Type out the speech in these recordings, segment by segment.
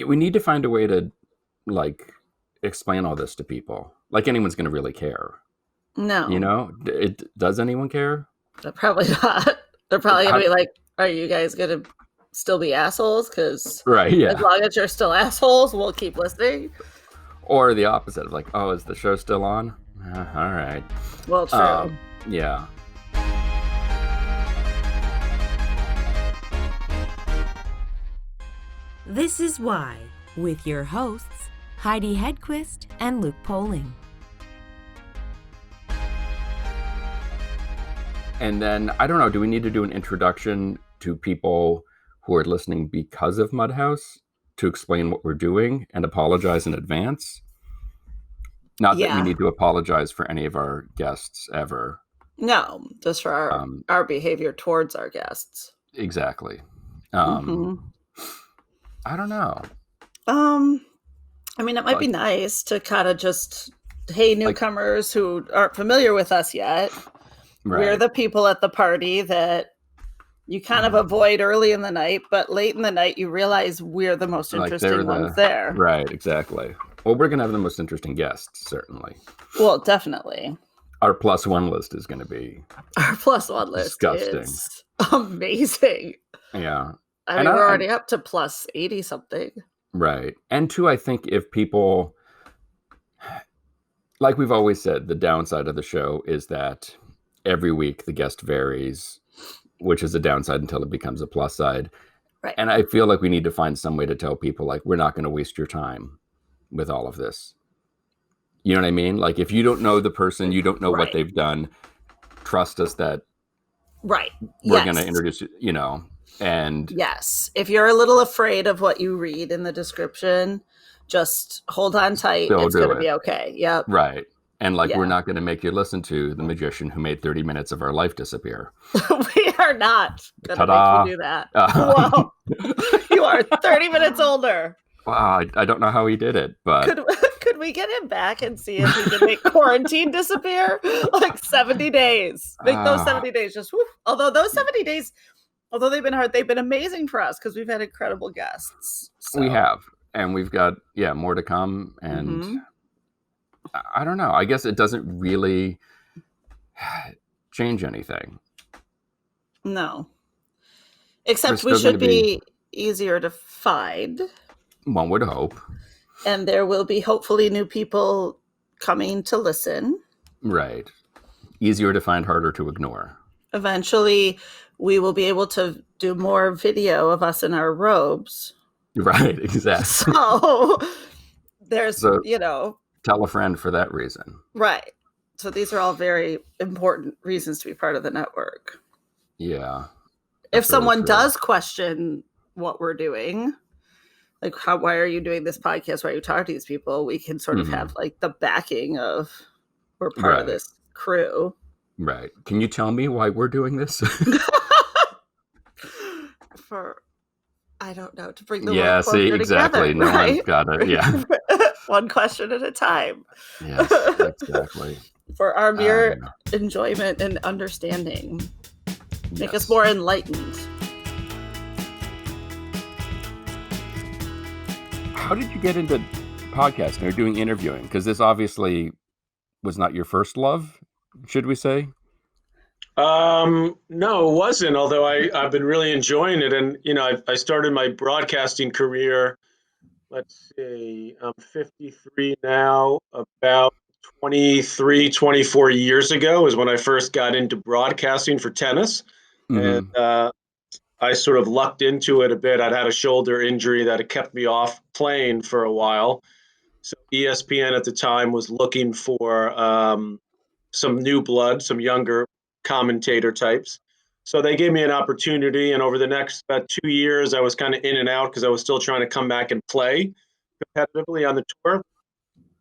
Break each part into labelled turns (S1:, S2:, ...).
S1: we need to find a way to like explain all this to people. Like anyone's going to really care. You
S2: No,
S1: know, does anyone care?
S2: they're probably not. They're probably gonna
S1: How,
S2: be like, "Are you guys gonna still be assholes? Because
S1: right?
S2: as
S1: Yeah.
S2: long as you're still assholes, we'll keep listening."
S1: Or the opposite of like, oh, is the show still on? All right.
S2: Well, true.
S1: Yeah.
S3: This is Why, with your hosts, Heidi Hedquist and Luke Poling.
S1: And then I don't know. Do we need to do an introduction to people who are listening because of Mudhouse to explain what we're doing and apologize in advance? Not that we
S2: Yeah.
S1: need to apologize for any of our guests ever.
S2: No, just for our behavior towards our guests.
S1: Exactly.
S2: hmm
S1: I don't know.
S2: I mean, it might be nice to kind of just, hey, newcomers who aren't familiar with us yet.
S1: Right.
S2: We're the people at the party that you kind of avoid early in the night, but late in the night you realize we're the most interesting ones there.
S1: Right, exactly. Well, we're going to have the most interesting guests, certainly.
S2: Well, definitely.
S1: Our +1 list is going to be...
S2: Our +1 list
S1: disgusting.
S2: Is amazing.
S1: Yeah.
S2: I mean, we're already up to +80 something.
S1: Right. And two, I think if people... Like we've always said, the downside of the show is that every week the guest varies, which is a downside until it becomes a plus side.
S2: Right.
S1: And I feel like we need to find some way to tell people, like, we're not going to waste your time with all of this. You know what I mean? Like, if you don't know the person, you don't know what they've done, trust us that we're going to introduce you, you know, and...
S2: Yes. If you're a little afraid of what you read in the description, just hold on tight. It's going to be okay. Yep.
S1: Right. And we're not going to make you listen to the magician who made 30 minutes of our life disappear.
S2: We are not going to make you do that. Whoa. You are 30 minutes older.
S1: Wow. I don't know how he did it, but...
S2: Could we get him back and see if he can make quarantine disappear? Like 70 days. Make those 70 days just... Woof. Although those 70 days, although they've been hard, they've been amazing for us because we've had incredible guests. So.
S1: We have. And we've got, more to come. And... I don't know. I guess it doesn't really change anything.
S2: No. Except we should be easier to find.
S1: One would hope.
S2: And there will be hopefully new people coming to listen.
S1: Right. Easier to find, harder to ignore.
S2: Eventually, we will be able to do more video of us in our robes.
S1: Right, exactly.
S2: So there's,
S1: tell a friend for that reason.
S2: Right. So these are all very important reasons to be part of the network.
S1: Yeah.
S2: If someone does question what we're doing, like why are you doing this podcast? Why are you talking to these people? We can sort of have like the backing of we're part of this crew.
S1: Right. Can you tell me why we're doing this?
S2: I don't know, to bring the world closer
S1: exactly.
S2: Together,
S1: no one's got it. Yeah.
S2: One question at a time.
S1: Yes, exactly.
S2: For our mere enjoyment and understanding. Make us more enlightened.
S1: How did you get into podcasting or doing interviewing? Because this obviously was not your first love, should we say?
S4: No, it wasn't, although I've been really enjoying it. And, I started my broadcasting career, let's see, I'm 53 now, about 23, 24 years ago is when I first got into broadcasting for tennis. And I sort of lucked into it a bit. I'd had a shoulder injury that had kept me off playing for a while. So ESPN at the time was looking for some new blood, some younger commentator types. So they gave me an opportunity. And over the next about 2 years, I was kind of in and out because I was still trying to come back and play competitively on the tour.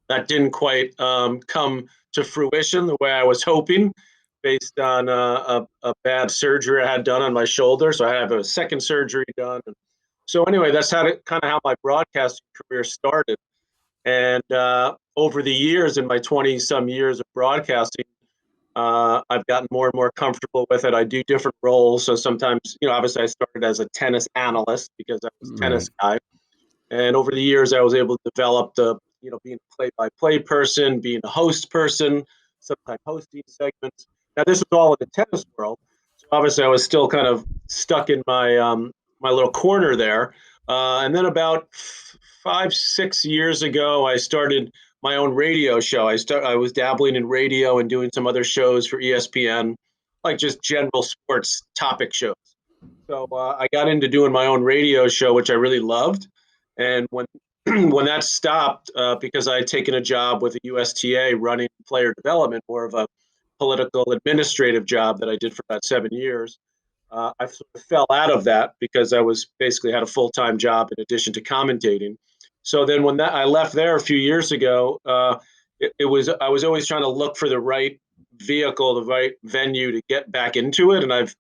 S4: That didn't quite come to fruition the way I was hoping, based on a bad surgery I had done on my shoulder. So I have a second surgery done. So anyway, that's kind of how my broadcasting career started. And over the years, in my 20-some years of broadcasting, I've gotten more and more comfortable with it. I do different roles. So sometimes, obviously I started as a tennis analyst because I was a tennis guy. And over the years, I was able to develop being a play-by-play person, being a host person, sometimes hosting segments. Now, this was all in the tennis world. So obviously, I was still kind of stuck in my little corner there. And then about 5, 6 years ago, I started my own radio show. I was dabbling in radio and doing some other shows for ESPN, like just general sports topic shows. So I got into doing my own radio show, which I really loved. And when when that stopped, because I had taken a job with the USTA running player development, more of a political administrative job that I did for about 7 years, I sort of fell out of that because I was basically had a full time job in addition to commentating. So then when I left there a few years ago, it was I was always trying to look for the right vehicle, the right venue to get back into it. And I've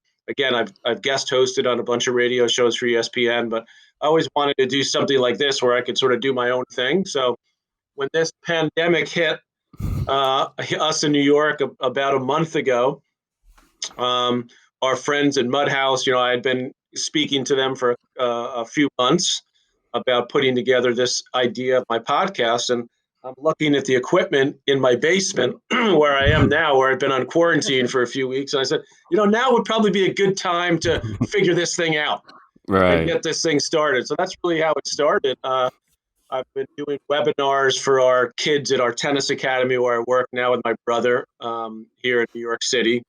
S4: guest hosted on a bunch of radio shows for ESPN, but I always wanted to do something like this where I could sort of do my own thing. So when this pandemic hit us in New York about a month ago, our friends at Mudhouse, I had been speaking to them for a few months about putting together this idea of my podcast. And I'm looking at the equipment in my basement where I am now, where I've been on quarantine for a few weeks. And I said, now would probably be a good time to figure this thing out and get this thing started. So that's really how it started. I've been doing webinars for our kids at our tennis academy where I work now with my brother here in New York City.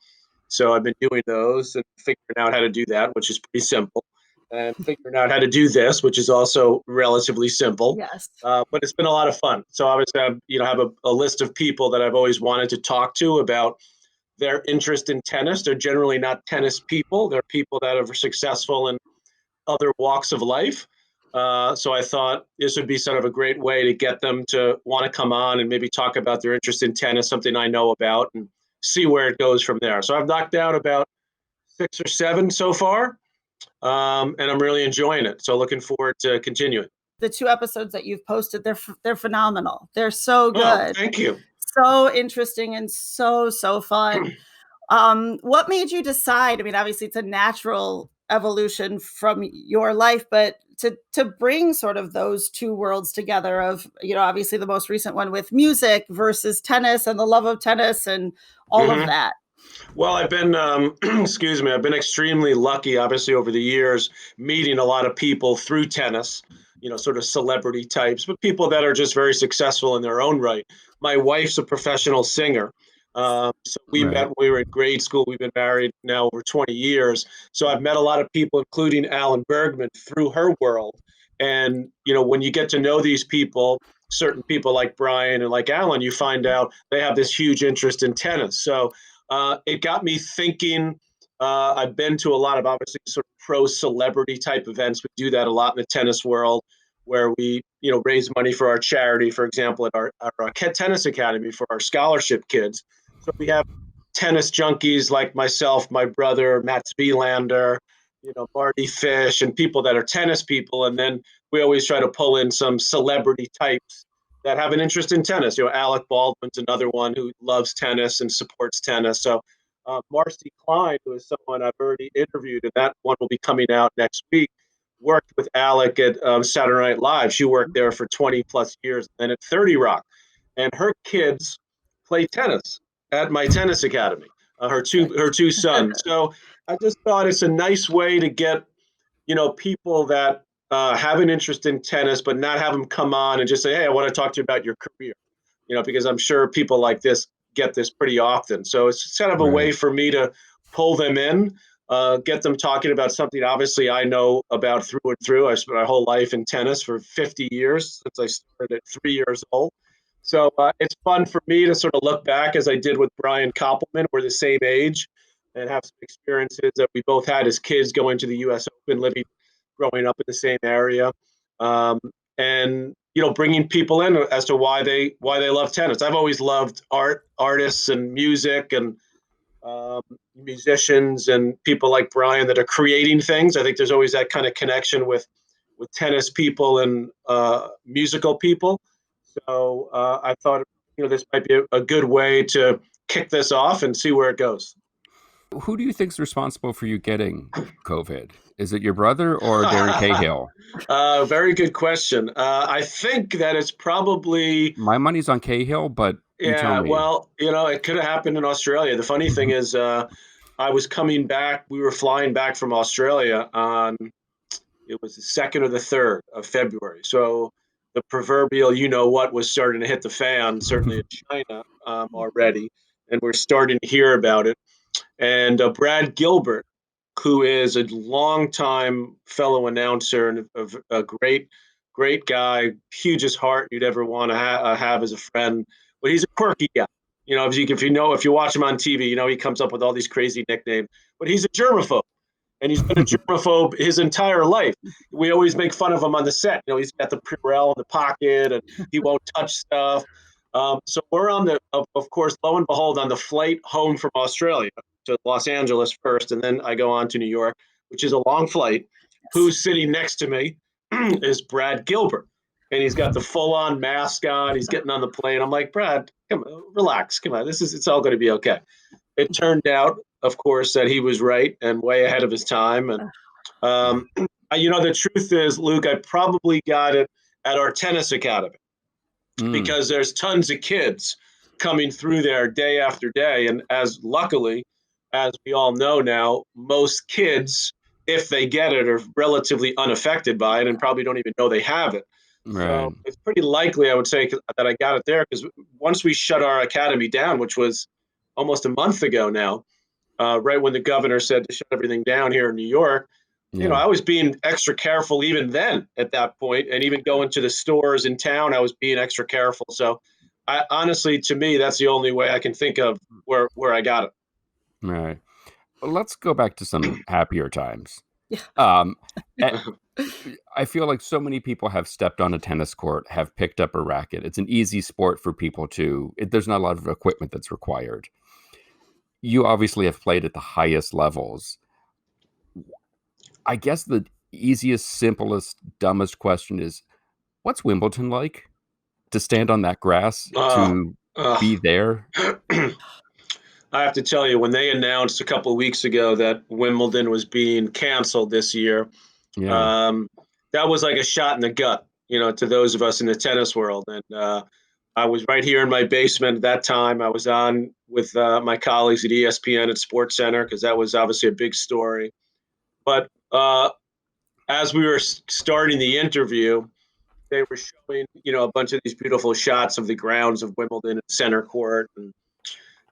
S4: So I've been doing those and figuring out how to do that, which is pretty simple, and figuring out how to do this, which is also relatively simple.
S2: Yes.
S4: But it's been a lot of fun. So obviously, I have a list of people that I've always wanted to talk to about their interest in tennis. They're generally not tennis people. They're people that are successful in other walks of life. So I thought this would be sort of a great way to get them to want to come on and maybe talk about their interest in tennis, something I know about, and see where it goes from there. So I've knocked out about 6 or 7 so far, and I'm really enjoying it. So looking forward to continuing.
S2: The 2 episodes that you've posted, they're phenomenal. They're so good.
S4: Oh, thank you.
S2: So interesting and so fun. What made you decide? I mean, obviously, it's a natural evolution from your life, but to bring sort of those 2 worlds together of, obviously the most recent one with music versus tennis and the love of tennis and all of that.
S4: Well, I've been, excuse me, I've been extremely lucky, obviously, over the years, meeting a lot of people through tennis, sort of celebrity types, but people that are just very successful in their own right. My wife's a professional singer. So we met when we were in grade school. We've been married now over 20 years. So I've met a lot of people, including Alan Bergman, through her world. And, when you get to know these people, certain people like Brian and like Alan, you find out they have this huge interest in tennis. So it got me thinking. I've been to a lot of obviously sort of pro celebrity type events. We do that a lot in the tennis world, where we raise money for our charity, for example, at our tennis academy for our scholarship kids. So we have tennis junkies like myself, my brother, Matt Spielander, Marty Fish, and people that are tennis people. And then we always try to pull in some celebrity types that have an interest in tennis. Alec Baldwin's another one who loves tennis and supports tennis. So Marcy Klein, who is someone I've already interviewed, and that one will be coming out next week, worked with Alec at Saturday Night Live. She worked there for 20 plus years and at 30 Rock. And her kids play tennis at my tennis academy, her two sons. So I just thought it's a nice way to get, people that have an interest in tennis, but not have them come on and just say, hey, I want to talk to you about your career, because I'm sure people like this get this pretty often. So it's kind of a way for me to pull them in, get them talking about something obviously I know about through and through. I spent my whole life in tennis for 50 years since I started at 3 years old. So it's fun for me to sort of look back, as I did with Brian Koppelman. We're the same age and have some experiences that we both had as kids going to the U.S. Open, growing up in the same area, and bringing people in as to why they love tennis. I've always loved artists and music and musicians and people like Brian that are creating things. I think there's always that kind of connection with tennis people and musical people. So I thought, this might be a good way to kick this off and see where it goes.
S1: Who do you think's responsible for you getting COVID? Is it your brother or Darren Cahill?
S4: Very good question. I think that it's probably,
S1: My money's on Cahill, but you tell
S4: yeah,
S1: me.
S4: well, it could have happened in Australia. The funny thing is, I was coming back, we were flying back from Australia on, it was the 2nd or the 3rd of February. So the proverbial, what, was starting to hit the fan, certainly in China already. And we're starting to hear about it. And Brad Gilbert, who is a longtime fellow announcer and a great, great guy, hugest heart you'd ever want to have as a friend. But he's a quirky guy. If you watch him on TV, he comes up with all these crazy nicknames. But he's a germaphobe, and he's been a germaphobe his entire life. We always make fun of him on the set. He's got the Purell in the pocket, and he won't touch stuff. So we're of course, lo and behold, on the flight home from Australia to Los Angeles first, and then I go on to New York, which is a long flight.
S2: Yes.
S4: Who's sitting next to me is Brad Gilbert, and he's got the full-on mask on. He's getting on the plane. I'm like, Brad, come on, relax, come on. It's all going to be okay. It turned out, of course, that he was right and way ahead of his time. And the truth is, Luke, I probably got it at our tennis academy. Because there's tons of kids coming through there day after day. And luckily, as we all know now, most kids, if they get it, are relatively unaffected by it and probably don't even know they have it.
S1: Right.
S4: So it's pretty likely, I would say, that I got it there, because once we shut our academy down, which was almost a month ago now, right when the governor said to shut everything down here in New York, I was being extra careful even then at that point, and even going to the stores in town, I was being extra careful. So honestly, to me, that's the only way I can think of where I got it.
S1: Right. Well, let's go back to some happier times.
S2: Yeah.
S1: I feel like so many people have stepped on a tennis court, have picked up a racket. It's an easy sport for people there's not a lot of equipment that's required. You obviously have played at the highest levels. I guess the easiest, simplest, dumbest question is, what's Wimbledon like? To stand on that grass, to be there?
S4: I have to tell you, when they announced a couple of weeks ago that Wimbledon was being canceled this year, that was like a shot in the gut, to those of us in the tennis world. And I was right here in my basement at that time. I was on with my colleagues at ESPN at SportsCenter, because that was obviously a big story. But as we were starting the interview, they were showing, a bunch of these beautiful shots of the grounds of Wimbledon and center court.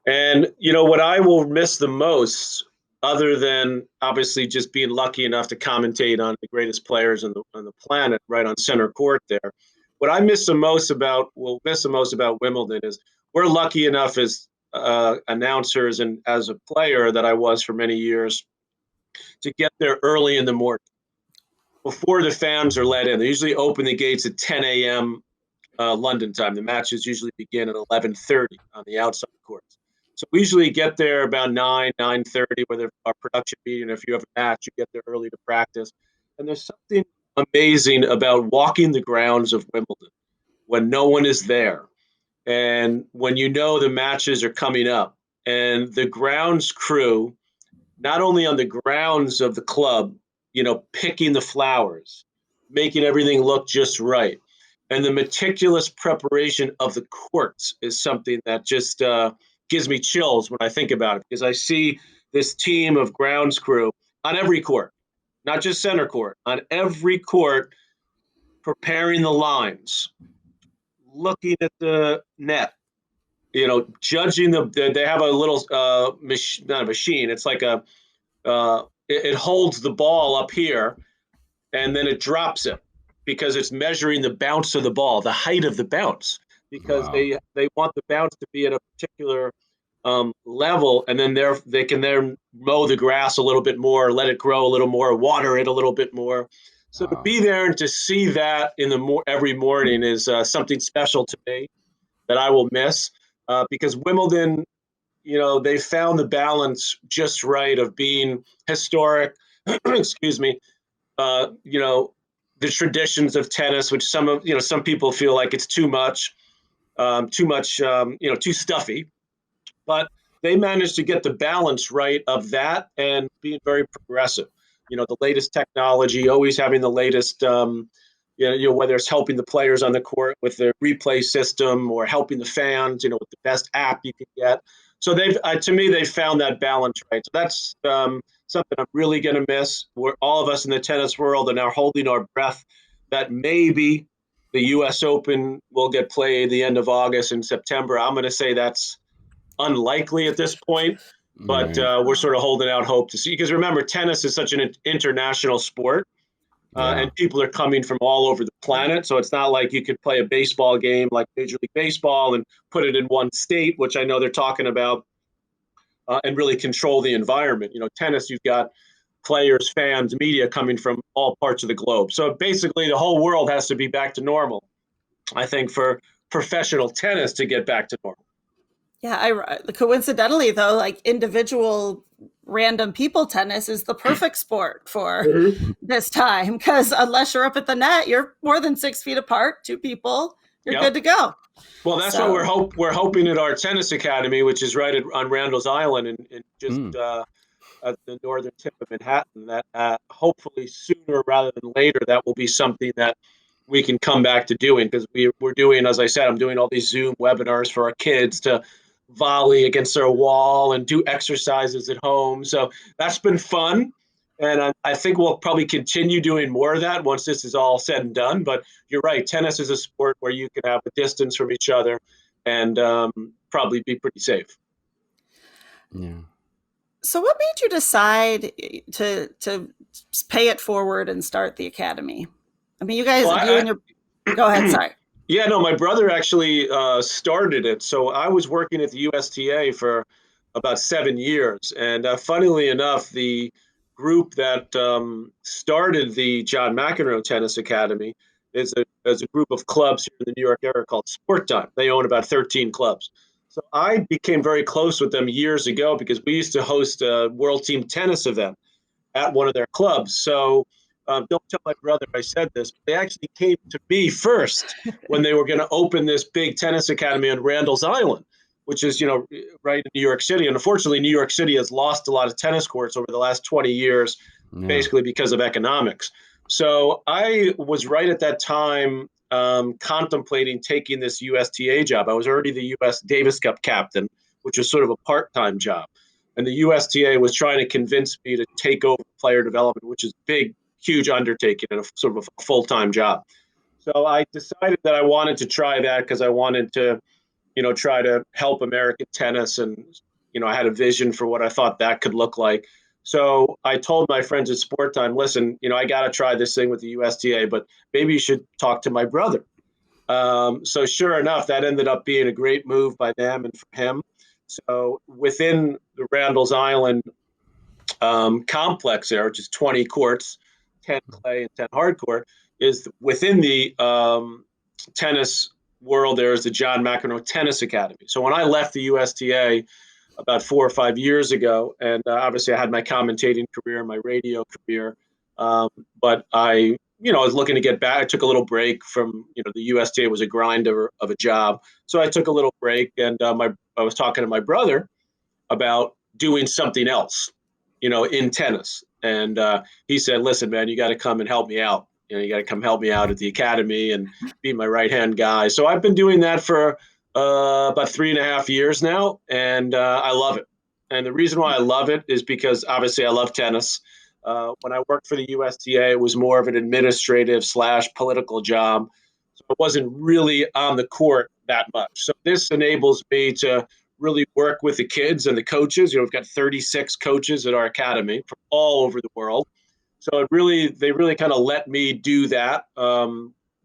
S4: And what I will miss the most, other than obviously just being lucky enough to commentate on the greatest players on the planet right on center court there, what I miss the most about Wimbledon is we're lucky enough as announcers and as a player that I was for many years to get there early in the morning before the fans are let in. They usually open the gates at 10 a.m. London time. The matches usually begin at 11:30 on the outside courts. So we usually get there about 9:30, where our production meeting. If you have a match, you get there early to practice. And there's something amazing about walking the grounds of Wimbledon when no one is there, and when the matches are coming up, and the grounds crew, not only on the grounds of the club, picking the flowers, making everything look just right. And the meticulous preparation of the courts is something that just gives me chills when I think about it, because I see this team of grounds crew on every court, not just center court, on every court, preparing the lines, looking at the net, judging they have a little not a machine. It's like it holds the ball up here, and then it drops it, because it's measuring the bounce of the ball, the height of the bounce, because they want the bounce to be at a particular level, and then they can then mow the grass a little bit more, let it grow a little more, water it a little bit more. So to be there and to see that every morning is something special to me that I will miss, because Wimbledon, they found the balance just right of being historic, excuse me, the traditions of tennis, which some people feel like it's too much, too stuffy. But they managed to get the balance right of that and being very progressive. The latest technology, always having the latest, whether it's helping the players on the court with the replay system or helping the fans, with the best app you can get. So to me, they've found that balance right. So that's something I'm really going to miss. We're all of us in the tennis world are now holding our breath that maybe the U.S. Open will get played the end of August and September. I'm going to say that's unlikely at this point, but we're sort of holding out hope to see. Because remember, tennis is such an international sport, and people are coming from all over the planet. So it's not like you could play a baseball game like Major League Baseball and put it in one state, which I know they're talking about, and really control the environment. Tennis, you've got players, fans, media coming from all parts of the globe. So basically, the whole world has to be back to normal, I think, for professional tennis to get back to normal.
S2: Yeah, coincidentally, though, like individual random people tennis is the perfect sport for this time, because unless you're up at the net, you're more than 6 feet apart, two people, you're good to go.
S4: Well, that's what we're hoping at our tennis academy, which is right on Randall's Island in just at the northern tip of Manhattan, that hopefully sooner rather than later, that will be something that we can come back to doing, because we're doing, as I said, I'm doing all these Zoom webinars for our kids to volley against their wall and do exercises at home. So that's been fun. And I think we'll probably continue doing more of that once this is all said and done. But you're right, tennis is a sport where you can have a distance from each other and probably be pretty safe.
S1: Yeah.
S2: So what made you decide to pay it forward and start the academy? I mean, you guys, go ahead, sorry.
S4: Yeah, no, my brother actually started it. So I was working at the USTA for about 7 years. And funnily enough, the group that started the John McEnroe Tennis Academy is a group of clubs here in the New York area called Sport Time. They own about 13 clubs. So I became very close with them years ago because we used to host a World Team Tennis event at one of their clubs. So don't tell my brother I said this, but they actually came to me first when they were going to open this big tennis academy on Randall's Island, which is, right in New York City. And unfortunately, New York City has lost a lot of tennis courts over the last 20 years, basically because of economics. So I was right at that time contemplating taking this USTA job. I was already the U.S. Davis Cup captain, which was sort of a part-time job. And the USTA was trying to convince me to take over player development, which is big, huge undertaking and a sort of a full-time job. So I decided that I wanted to try that because I wanted to, try to help American tennis. And, I had a vision for what I thought that could look like. So I told my friends at Sport Time, listen, I got to try this thing with the USTA, but maybe you should talk to my brother. So sure enough, that ended up being a great move by them and for him. So within the Randall's Island complex there, which is 20 courts, 10 clay and 10 hard court, is within the tennis world. There is the John McEnroe Tennis Academy. So when I left the USTA about 4 or 5 years ago, and obviously I had my commentating career, my radio career, but I was looking to get back. I took a little break from, the USTA was a grinder of a job. So I took a little break, and I was talking to my brother about doing something else, in tennis. And he said, listen, man, you got to come and help me out. You got to come help me out at the academy and be my right-hand guy. So I've been doing that for about 3.5 years now, and I love it. And the reason why I love it is because obviously I love tennis. When I worked for the USTA, it was more of an administrative / political job. So I wasn't really on the court that much. So this enables me to really work with the kids and the coaches. We've got 36 coaches at our academy from all over the world. So they really kind of let me do that,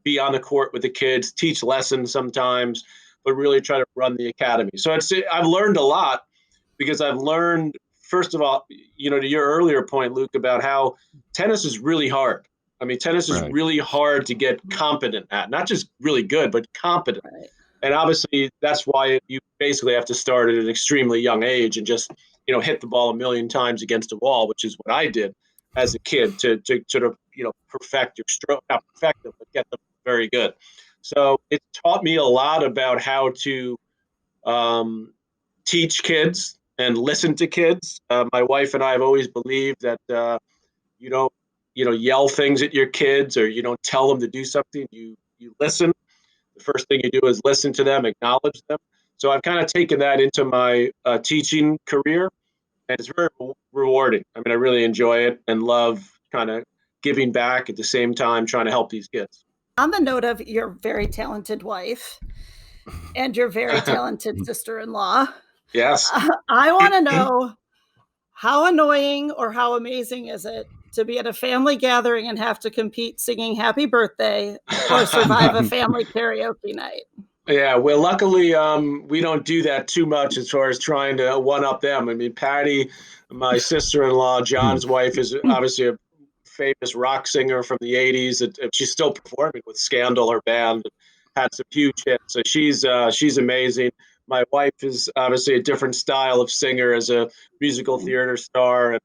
S4: be on the court with the kids, teach lessons sometimes, but really try to run the academy. So I've learned a lot because I've learned, first of all, to your earlier point, Luke, about how tennis is really hard. I mean, tennis is really hard to get competent at, not just really good, but competent. Right. And obviously that's why you basically have to start at an extremely young age and just, hit the ball a million times against a wall, which is what I did as a kid to sort of, perfect your stroke, not perfect them, but get them very good. So it taught me a lot about how to teach kids, and listen to kids. My wife and I have always believed that you don't, yell things at your kids, or you don't tell them to do something. You listen. The first thing you do is listen to them, acknowledge them. So I've kind of taken that into my teaching career, and it's very rewarding. I mean, I really enjoy it and love kind of giving back at the same time, trying to help these kids.
S2: On the note of your very talented wife and your very talented sister-in-law,
S4: Yes.
S2: I want to know, how annoying or how amazing is it to be at a family gathering and have to compete singing happy birthday or survive a family karaoke night?
S4: Yeah, well, luckily, we don't do that too much as far as trying to one up them. I mean, Patty, my sister-in-law, John's wife, is obviously a famous rock singer from the '80s. She's still performing with Scandal, her band, had some huge hits. So she's amazing. My wife is obviously a different style of singer, as a musical theater star and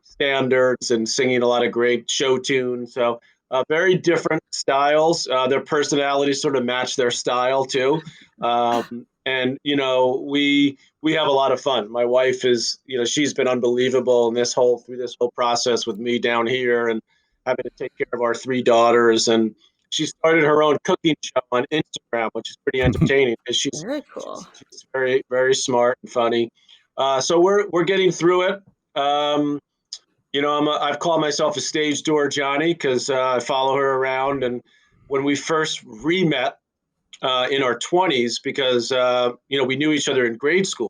S4: standards and singing a lot of great show tunes. So very different styles. Their personalities sort of match their style too. And we have a lot of fun. My wife is, she's been unbelievable in through this whole process with me down here and having to take care of our three daughters. And she started her own cooking show on Instagram, which is pretty entertaining because
S2: Very cool.
S4: she's very, very smart and funny. So we're getting through it. I've called myself a stage door Johnny because I follow her around. And when we first re-met in our 20s, because we knew each other in grade school,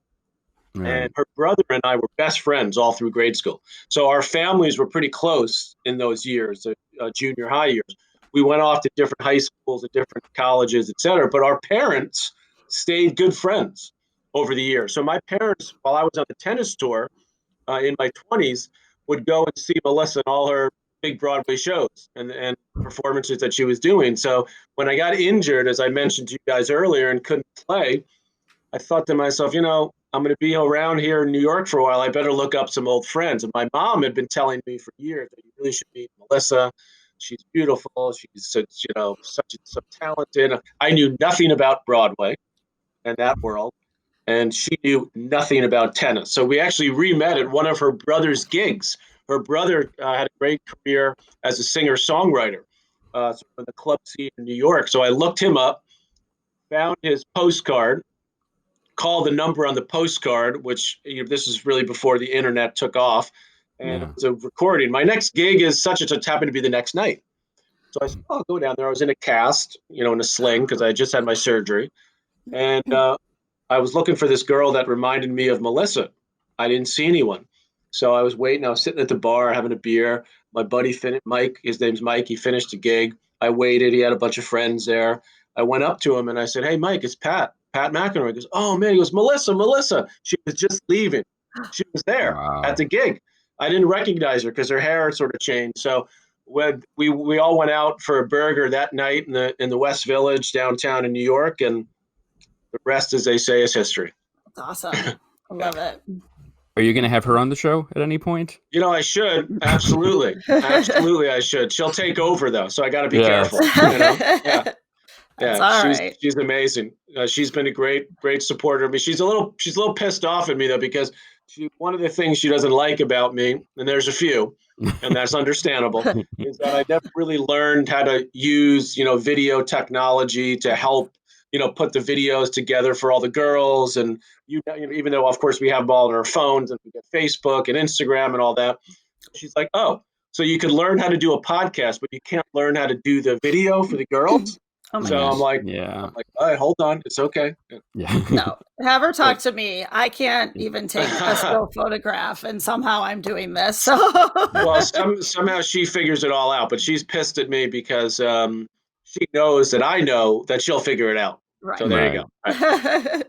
S4: and her brother and I were best friends all through grade school. So our families were pretty close in those years, junior high years. We went off to different high schools, at different colleges, et cetera. But our parents stayed good friends over the years. So my parents, while I was on the tennis tour in my 20s, would go and see Melissa in all her big Broadway shows and performances that she was doing. So when I got injured, as I mentioned to you guys earlier, and couldn't play, I thought to myself, I'm going to be around here in New York for a while. I better look up some old friends. And my mom had been telling me for years that you really should meet Melissa. She's beautiful. She's so talented. I knew nothing about Broadway and that world, and she knew nothing about tennis. So we actually re-met at one of her brother's gigs. Her brother had a great career as a singer-songwriter in the club scene in New York. So I looked him up, found his postcard, called the number on the postcard, which this is really before the internet took off, and it was a recording. My next gig is such and such, happened to be the next night. So I said, I'll go down there. I was in a cast, in a sling, because I just had my surgery. And I was looking for this girl that reminded me of Melissa. I didn't see anyone. So I was waiting. I was sitting at the bar having a beer. My buddy, Mike, his name's Mike. He finished the gig. I waited. He had a bunch of friends there. I went up to him and I said, "Hey, Mike, it's Pat McEnroe." He goes, "Oh, man." He goes, Melissa. She was just leaving. She was there at the gig. I didn't recognize her because her hair had sort of changed. So when we all went out for a burger that night in the West Village downtown in New York, and the rest, as they say, is history.
S2: That's awesome. I love it.
S1: Are you going to have her on the show at any point?
S4: I should. Absolutely. Absolutely, I should. She'll take over, though, so I got to be careful. Yeah.
S2: That's all right.
S4: She's amazing. She's been a great supporter of me. She's a little pissed off at me, though, because one of the things she doesn't like about me, and there's a few, and that's understandable, is that I never really learned how to use, video technology to help, put the videos together for all the girls. And even though, of course, we have them all on our phones and we get Facebook and Instagram and all that, she's like, "Oh, so you can learn how to do a podcast, but you can't learn how to do the video for the girls?"
S2: Oh my
S4: So
S2: gosh.
S4: I'm like, all right, hold on, it's okay.
S1: Yeah.
S2: No, have her talk to me. I can't even take a still photograph, and somehow I'm doing this. So.
S4: Well, somehow she figures it all out, but she's pissed at me because she knows that I know that she'll figure it out.
S2: Right.
S4: So there you go.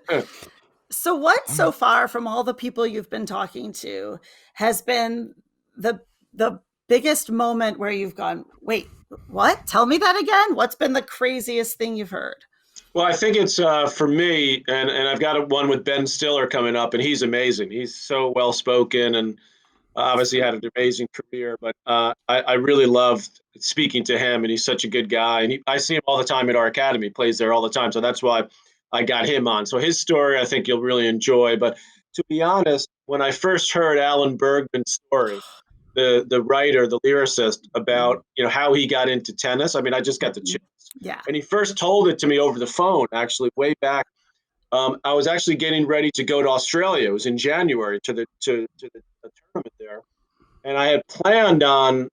S4: Right.
S2: So what so far from all the people you've been talking to has been the biggest moment where you've gone, wait, what? Tell me that again. What's been the craziest thing you've heard?
S4: Well, I think it's for me, and I've got one with Ben Stiller coming up, and he's amazing. He's so well spoken and obviously had an amazing career. But I really loved speaking to him, and he's such a good guy. And I see him all the time at our academy. He plays there all the time, so that's why I got him on. So his story, I think you'll really enjoy. But to be honest, when I first heard Alan Bergman's story, the writer, the lyricist, about how he got into tennis, I mean, I just got the chills.
S2: Yeah.
S4: And he first told it to me over the phone, actually, way back. I was actually getting ready to go to Australia. It was in January to the tournament there, and I had planned on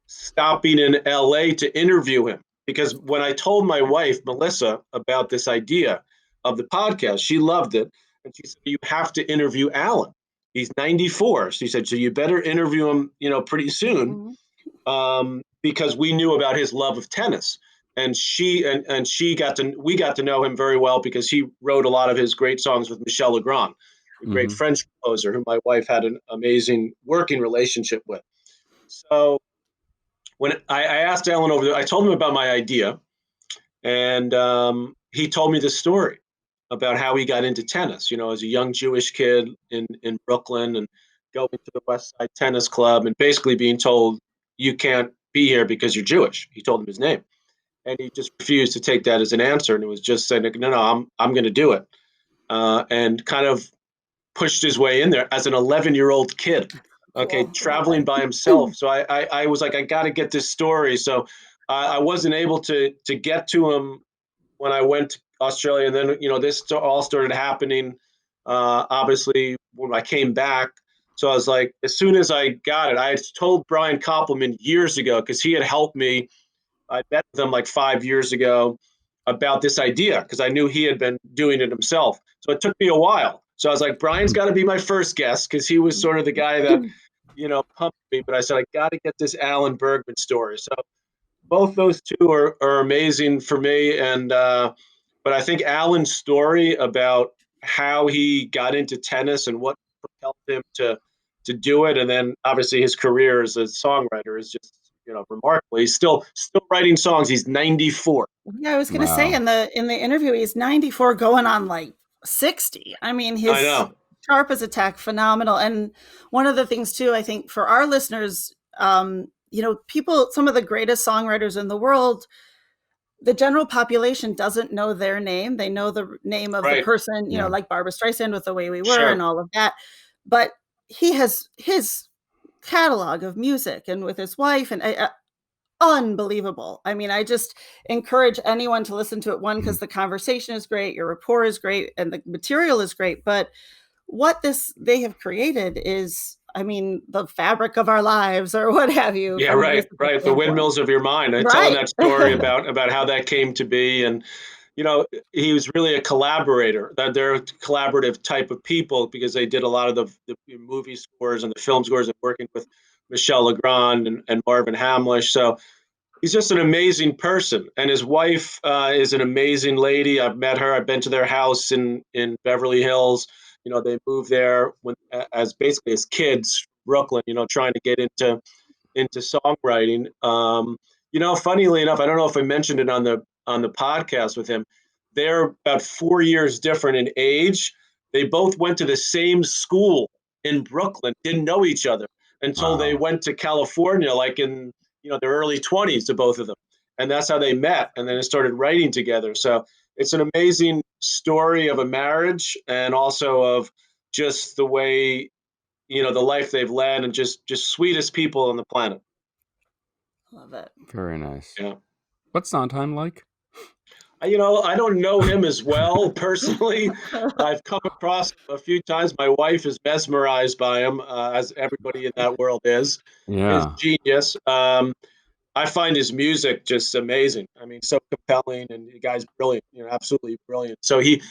S4: stopping in LA to interview him, because when I told my wife Melissa about this idea of the podcast, she loved it, and she said, "You have to interview Alan. He's 94." She said, "So you better interview him, pretty soon." Because we knew about his love of tennis, and we got to know him very well because he wrote a lot of his great songs with Michel Legrand, the great French composer who my wife had an amazing working relationship with. So when I asked Alan over there, I told him about my idea, and he told me the story about how he got into tennis. As a young Jewish kid in Brooklyn, and going to the West Side Tennis Club, and basically being told, "You can't be here because you're Jewish." He told him his name, and he just refused to take that as an answer, and it was just saying, "No, I'm going to do it," and kind of pushed his way in there as an 11-year-old kid. Okay,
S2: Cool.
S4: traveling by himself. So I was like, I got to get this story. So I wasn't able to get to him when I went to Australia, and then this all started happening. Obviously, when I came back, so I was like, as soon as I got it, I had told Brian Koppelman years ago, because he had helped me. I met with him like 5 years ago about this idea, because I knew he had been doing it himself. So it took me a while. So I was like, Brian's got to be my first guest, because he was sort of the guy that pumped me. But I said, I got to get this Alan Bergman story. So both those two are amazing for me. And but I think Alan's story about how he got into tennis and what propelled him to do it, and then obviously his career as a songwriter is just remarkable. He's still writing songs. He's 94.
S2: Yeah, I was going to say
S1: Wow.
S2: in the interview, he's 94 going on like 60. I mean,
S4: I
S2: his
S4: know.
S2: sharp as a tack, phenomenal. And one of the things too, I think for our listeners, people, some of the greatest songwriters in the world, the general population doesn't know their name. They know the name of the
S4: Right.
S2: person,
S1: Yeah.
S2: like Barbara Streisand with The Way We Were
S4: Sure.
S2: and all of that. But he has his catalog of music, and with his wife, and unbelievable. I mean, I just encourage anyone to listen to it. One, because the conversation is great, your rapport is great, and the material is great. But what they have created is, I mean, the fabric of our lives, or what have you.
S4: Yeah,
S2: From a
S4: right.
S2: musical
S4: The
S2: standpoint.
S4: windmills of your mind. I telling
S2: Right.
S4: that story about how that came to be, and he was really a collaborator. That they're a collaborative type of people, because they did a lot of the movie scores and the film scores, and working with Michel Legrand and Marvin Hamlish. So he's just an amazing person, and his wife is an amazing lady. I've met her. I've been to their house in Beverly Hills. They moved there as basically as kids, Brooklyn. Trying to get into songwriting. Funnily enough, I don't know if I mentioned it on the podcast with him. They're about 4 years different in age. They both went to the same school in Brooklyn, didn't know each other until they
S1: Wow.
S4: went to California, like in their early 20s, to both of them, and that's how they met. And then they started writing together. So it's an amazing story of a marriage, and also of just the way the life they've led, and just sweetest people on the planet.
S2: Love it.
S1: Very nice.
S4: Yeah.
S1: What's Sondheim like?
S4: I don't know him as well personally. I've come across him a few times. My wife is mesmerized by him, as everybody in that world is. His
S1: Yeah.
S4: genius. I find his music just amazing. I mean, so compelling, and the guy's brilliant. Absolutely brilliant. So he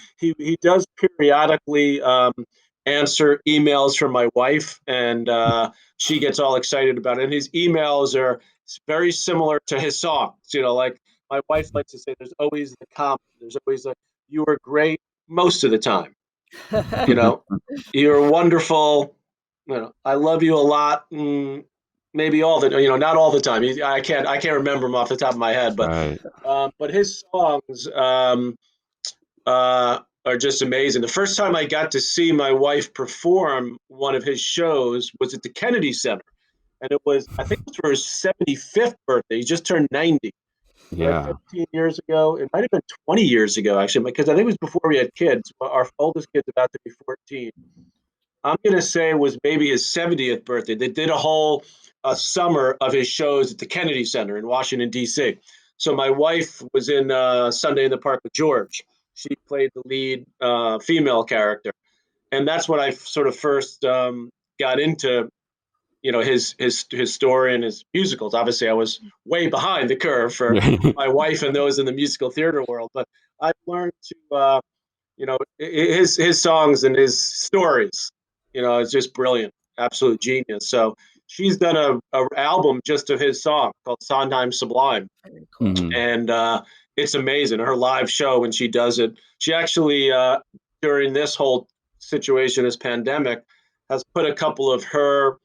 S4: does periodically answer emails from my wife, and she gets all excited about it. And his emails are very similar to his songs. Like my wife likes to say, there's always the comment. There's always a, "You were great most of the time." You know, "You're wonderful." "I love you a lot." Maybe all the, not all the time. I can't remember them off the top of my head,
S1: Right.
S4: but his songs are just amazing. The first time I got to see my wife perform one of his shows was at the Kennedy Center, and I think it was for his 75th birthday. He just turned 90. Like
S1: Yeah.
S4: 15 years ago. It might have been 20 years ago, actually, because I think it was before we had kids. Our oldest kid's about to be 14. I'm going to say it was maybe his 70th birthday. They did a whole summer of his shows at the Kennedy Center in Washington, D.C. So my wife was in Sunday in the Park with George. She played the lead female character. And that's when I sort of first got into, his story and his musicals. Obviously, I was way behind the curve for my wife and those in the musical theater world. But I've learned to, his songs and his stories, it's just brilliant, absolute genius. So she's done a album just of his song called Sondheim Sublime.
S1: Mhm.
S4: And it's amazing. Her live show when she does it, she actually, during this whole situation, this pandemic, has put a couple of her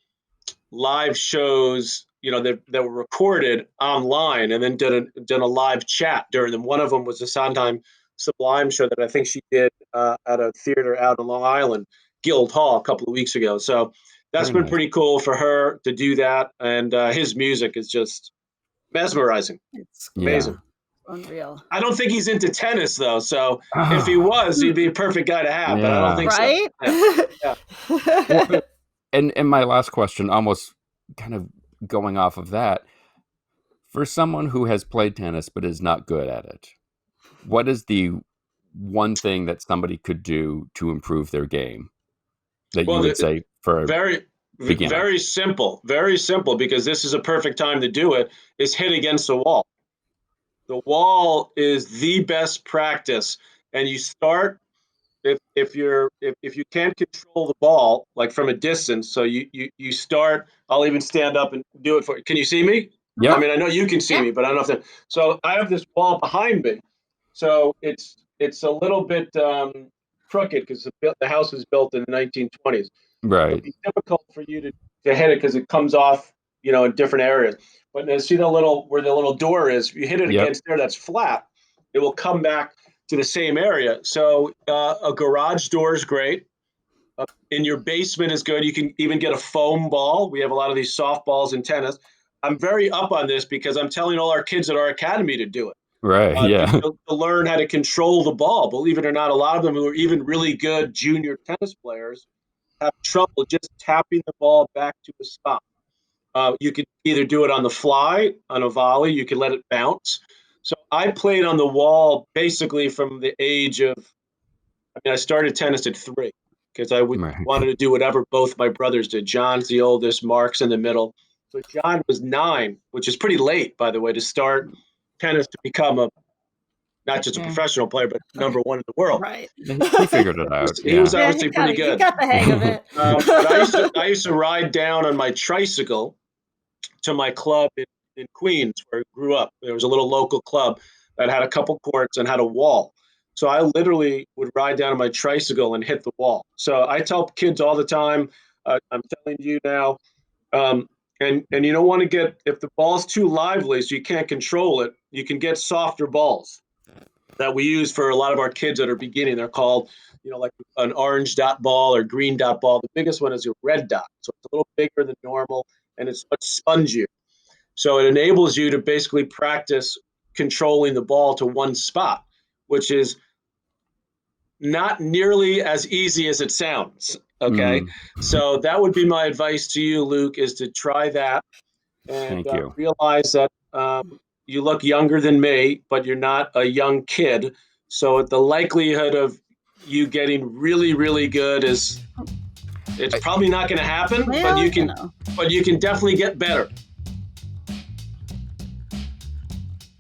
S4: live shows, that were recorded online and then did a live chat during them. One of them was the Sondheim Sublime show that I think she did at a theater out in Long Island, Guild Hall, a couple of weeks ago. So that's
S1: Very
S4: been
S1: nice.
S4: pretty cool for her to do that. And his music is just mesmerizing.
S2: It's
S4: Amazing.
S2: unreal.
S4: I don't think he's into tennis though. So if he was, he'd be a perfect guy to have, but I don't think
S2: Right?
S4: so. Yeah.
S1: Well, and my last question, almost kind of going off of that, for someone who has played tennis but is not good at it, what is the one thing that somebody could do to improve their game that you would say for a beginner?
S4: Very simple, because this is a perfect time to do it, is hit against the wall. The wall is the best practice. And you start, if you can't control the ball, like from a distance, so you start, I'll even stand up and do it for you. Can you see me?
S1: Yeah.
S4: I mean, I know you can see me, but I don't know if so I have this wall behind me. So it's a little bit crooked because the house was built in the 1920s.
S1: Right.
S4: It'll be difficult for you to hit it because it comes off, in different areas. But see where the little door is, if you hit it against there that's flat, it will come back to the same area. So a garage door is great. In your basement is good. You can even get a foam ball. We have a lot of these soft balls in tennis. I'm very up on this because I'm telling all our kids at our academy to do it.
S1: Right.
S4: To learn how to control the ball. Believe it or not, a lot of them who are even really good junior tennis players have trouble just tapping the ball back to a spot. You could either do it on the fly, on a volley. You could let it bounce. So I played on the wall basically from the age of, I started tennis at 3 because I wanted to do whatever both my brothers did. John's the oldest, Mark's in the middle. So John was 9, which is pretty late, by the way, to start tennis to become not just a professional player, but number 1 in the world.
S2: Right.
S1: He figured it out.
S4: He was obviously pretty good.
S2: He got the hang of it.
S4: But I used to ride down on my tricycle to my club in Queens, where I grew up. There was a little local club that had a couple courts and had a wall. So I literally would ride down on my tricycle and hit the wall. So I tell kids all the time, I'm telling you now, and you don't want to get, if the ball's too lively so you can't control it, you can get softer balls that we use for a lot of our kids that are beginning. They're called, like an orange dot ball or green dot ball. The biggest one is a red dot. So it's a little bigger than normal and it's much spongier. So it enables you to basically practice controlling the ball to one spot, which is not nearly as easy as it sounds. Okay. So that would be my advice to you, Luke, is to try that and realize that you look younger than me, but you're not a young kid. So the likelihood of you getting really, really good it's probably not going to happen, but you can definitely get better.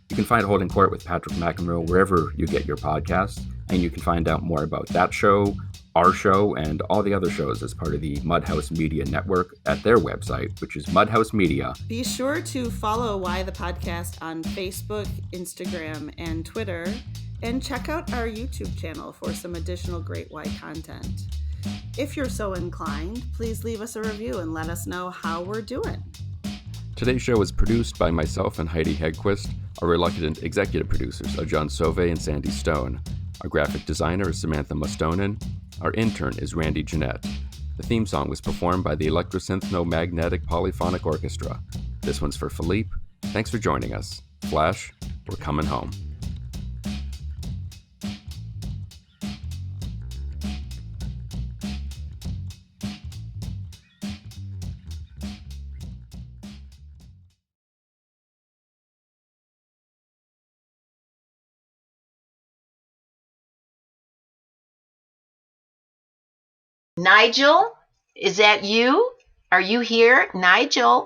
S1: You can find Holding Court with Patrick McEnroe wherever you get your podcasts, and you can find out more about that show, our show, and all the other shows as part of the Mudhouse Media Network at their website, which is Mudhouse Media.
S2: Be sure to follow Why the Podcast on Facebook, Instagram, and Twitter, and check out our YouTube channel for some additional great Why content. If you're so inclined, please leave us a review and let us know how we're doing.
S1: Today's show is produced by myself and Heidi Hedquist. Our reluctant executive producers are John Sauvé and Sandy Stone. Our graphic designer is Samantha Mustonen. Our intern is Randy Jeanette. The theme song was performed by the Electrosynthno-Magnetic Polyphonic Orchestra. This one's for Philippe. Thanks for joining us. Flash, we're coming home.
S5: Nigel, is that you? Are you here, Nigel?